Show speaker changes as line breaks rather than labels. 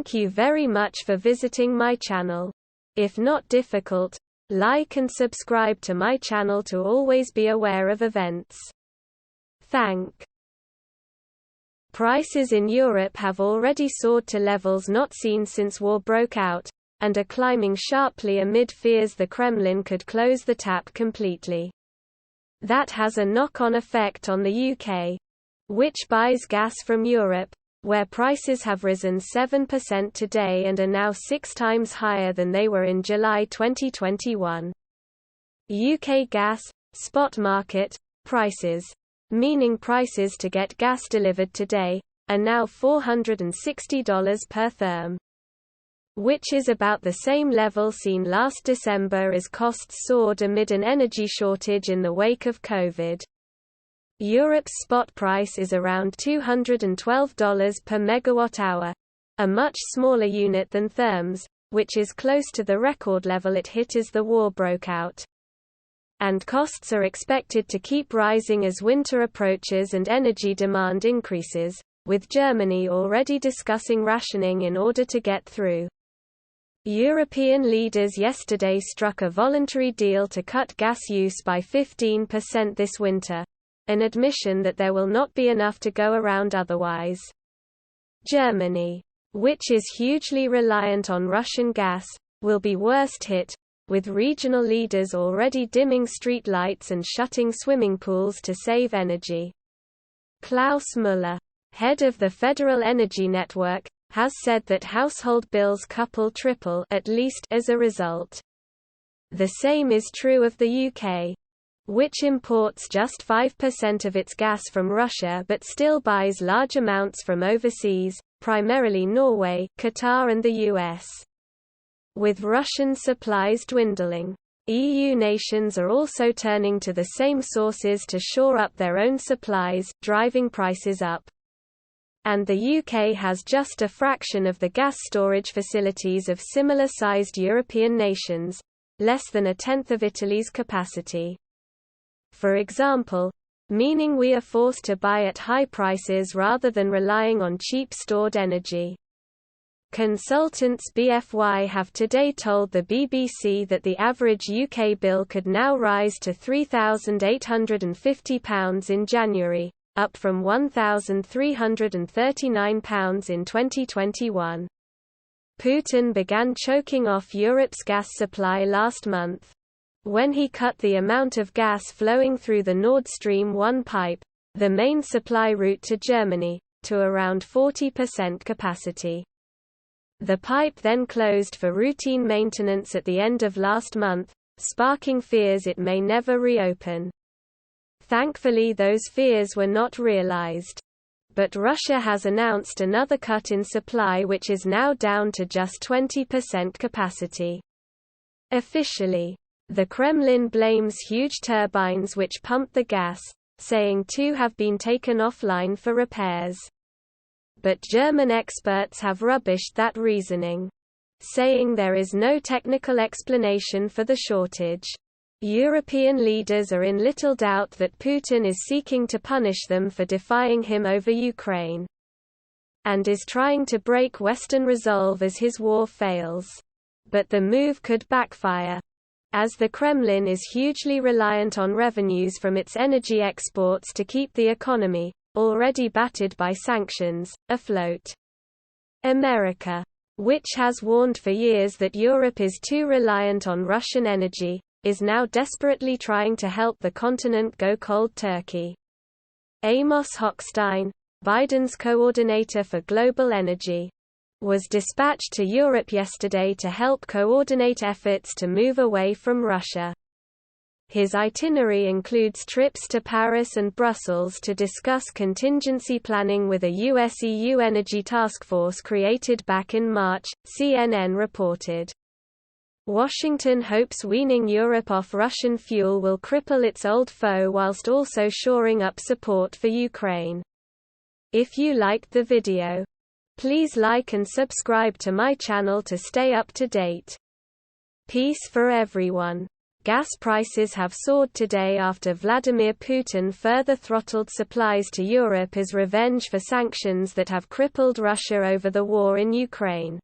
Thank you very much for visiting my channel. If not difficult, like and subscribe to my channel to always be aware of events. Thank. Prices in Europe have already soared to levels not seen since war broke out, and are climbing sharply amid fears the Kremlin could close the tap completely. That has a knock-on effect on the UK, which buys gas from Europe, where prices have risen 7% today and are now 6 times higher than they were in July 2021. UK gas spot market prices, meaning prices to get gas delivered today, are now $460 per therm, which is about the same level seen last December as costs soared amid an energy shortage in the wake of COVID. Europe's spot price is around $212 per megawatt-hour, a much smaller unit than therms, which is close to the record level it hit as the war broke out. And costs are expected to keep rising as winter approaches and energy demand increases, with Germany already discussing rationing in order to get through. European leaders yesterday struck a voluntary deal to cut gas use by 15% this winter, an admission that there will not be enough to go around otherwise. Germany, which is hugely reliant on Russian gas, will be worst hit, with regional leaders already dimming street lights and shutting swimming pools to save energy. Klaus Müller, head of the Federal Energy Network, has said that household bills triple at least as a result. The same is true of the UK, which imports just 5% of its gas from Russia but still buys large amounts from overseas, primarily Norway, Qatar and the US. With Russian supplies dwindling, EU nations are also turning to the same sources to shore up their own supplies, driving prices up. And the UK has just a fraction of the gas storage facilities of similar-sized European nations, less than a tenth of Italy's capacity. For example, meaning we are forced to buy at high prices rather than relying on cheap stored energy. Consultants BFY have today told the BBC that the average UK bill could now rise to £3,850 in January, up from £1,339 in 2021. Putin began choking off Europe's gas supply last month, when he cut the amount of gas flowing through the Nord Stream 1 pipe, the main supply route to Germany, to around 40% capacity. The pipe then closed for routine maintenance at the end of last month, sparking fears it may never reopen. Thankfully, those fears were not realized. But Russia has announced another cut in supply, which is now down to just 20% capacity. Officially, the Kremlin blames huge turbines which pump the gas, saying 2 have been taken offline for repairs. But German experts have rubbished that reasoning, saying there is no technical explanation for the shortage. European leaders are in little doubt that Putin is seeking to punish them for defying him over Ukraine, and is trying to break Western resolve as his war fails. But the move could backfire, as the Kremlin is hugely reliant on revenues from its energy exports to keep the economy, already battered by sanctions, afloat. America, which has warned for years that Europe is too reliant on Russian energy, is now desperately trying to help the continent go cold turkey. Amos Hochstein, Biden's coordinator for global energy, was dispatched to Europe yesterday to help coordinate efforts to move away from Russia. His itinerary includes trips to Paris and Brussels to discuss contingency planning with a US-EU energy task force created back in March, CNN reported. Washington hopes weaning Europe off Russian fuel will cripple its old foe whilst also shoring up support for Ukraine. If you liked the video, please like and subscribe to my channel to stay up to date. Peace for everyone. Gas prices have soared today after Vladimir Putin further throttled supplies to Europe as revenge for sanctions that have crippled Russia over the war in Ukraine.